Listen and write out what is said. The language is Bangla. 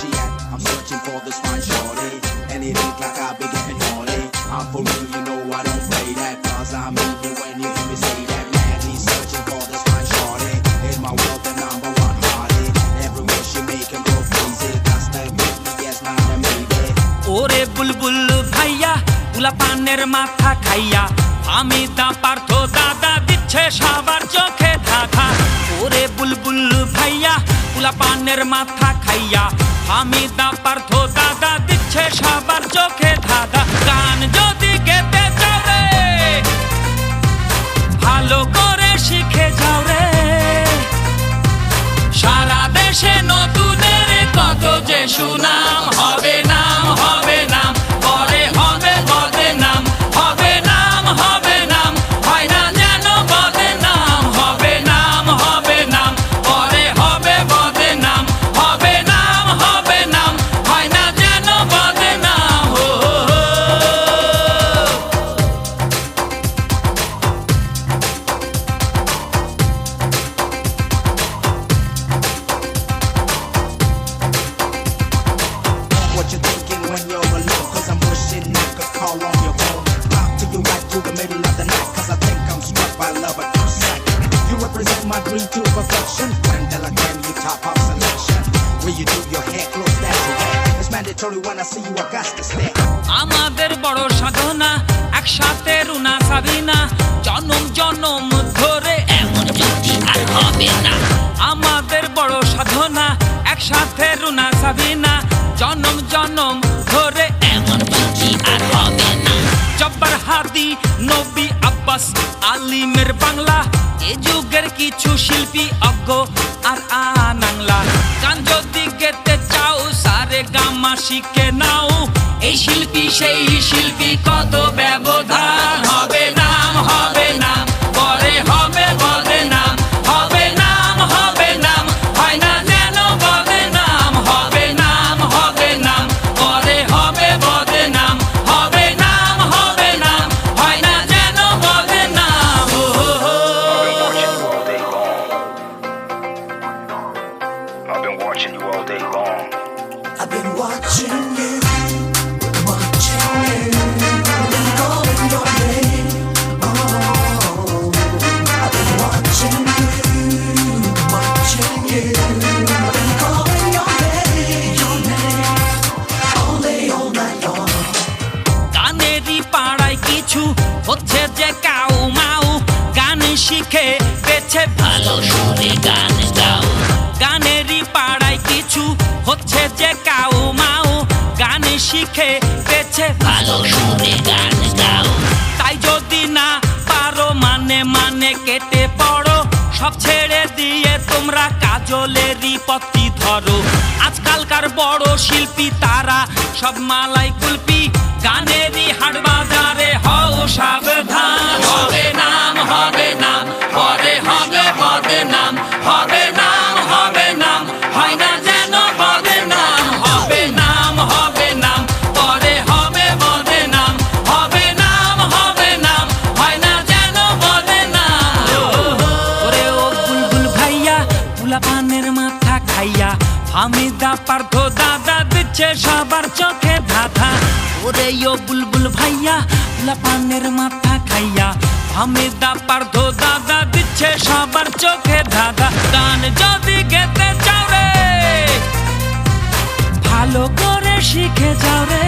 she at? I'm searching for this fine shorty, and it ain't like I've been getting naughty. I'm for real, you know I don't play that, cause I mean you when you hear me say that. Madly searching for this fine shorty, in my world the number one hottie. Everywhere she make him go crazy, got to make me yes, not a maybe. ওরে বুলবুল ভাইয়া উলা পানের মাথা খাইয়া আমি দা পার্থ দাদা দিচ্ছে সবার চোখে ধাঁধা। ওরে বুলবুল ভাইয়া উলা পানের মাথা খাইয়া আমি দা পার্থ দাদা দিচ্ছে সবার চোখে ধাঁধা। গান যদি গেতে চাও রে ভালো করে শিখে যাও রে, সারা দেশে নতুনের কত যে সুনাম হবে নাম হবে নাম, পরে হবে বদনাম হবে নাম হবে নাম, হয় না যেন বদনাম হবে নাম হবে নাম, পরে হবে বদনাম হবে নাম হবে নাম, হয় না যেন বদনাম। What you thinking when you're alone? Cause I'm wishing I could call on your phone. Talk to you right through the middle of the night, cause I think I'm struck by love at first sight. You represent my dream to perfection. When Delacan, you top of selection. When you do your hair close, that's your hair. It's mandatory when I see you, I got to stare. আমাদের বড় সাধনা একসাথে রুনা সাবিনা, জনম জনম ধরে এমন জুটি আর হবে না। আমাদের বড় সাধনা একসাথে রুনা সাবিনা, জনম জনম ধরে এমন জুটি আর হবে না। জব্বার হাদি নবী আব্বাস আলিমের বাংলা, এ যুগের কিছু শিল্পী অজ্ঞ আর আনাংলা। গান যদি গেতে চাও সারে গামা শিখে নাও, এই শিল্পী সেই শিল্পী কত ব্যবধান হবে নাম হবে নাম, পরে হবে বদনাম হবে নাম হবে নাম, হয় না যেন বদনাম হবে নাম হবে নাম, পরে হবে বদনাম হবে নাম হবে নাম, হয় না যেন বদনাম। I've been watching you all day long. I've been watching you, watching you, been calling your name. Oh, I've been watching you, been calling your name, all day, all night long. গানেরই পাড়ায় কিছু হচ্ছে যে কাউ মাউ, গান শিখে পেছে ভালো সুরে গান গাও। গানেরই পাড়ায় কিছু হচ্ছে যে কাউ মাউ, গান শিখে পেছে ভালো সুরে গান গাও। তাই যদি না পারো মানে মানে কেটে পড়ো, সব ছেড়ে দিয়ে তোমরা কাজলেরই পথটি ধরো। আজকালকার বড় শিল্পী তারা সব মালাই কুলপি, গানেরই হাট বাজারে হও সাবধান হবে নাম হবে নাম, পরে হবে বদনাম হবে নাম হবে নাম, হয় না যেন বদনাম হবে নাম হবে নাম, পরে হবে বদনাম হবে নাম হবে নাম, হয় না যেন বদনাম। ওরে ও বুলবুল ভাইয়া উলা পানের মাথা খাইয়া আমি দা পার্থ দাদা দিচ্ছে সবার চোখে ধাঁধা। ওরে ও বুলবুল ভাইয়া উলা পানের মাথা খাইয়া আমি দা পার্থ দাদা দিচ্ছে সবার চোখে ধাঁধা। গান যদি গেতে চাও রে ভালো করে শিখে যাও রে,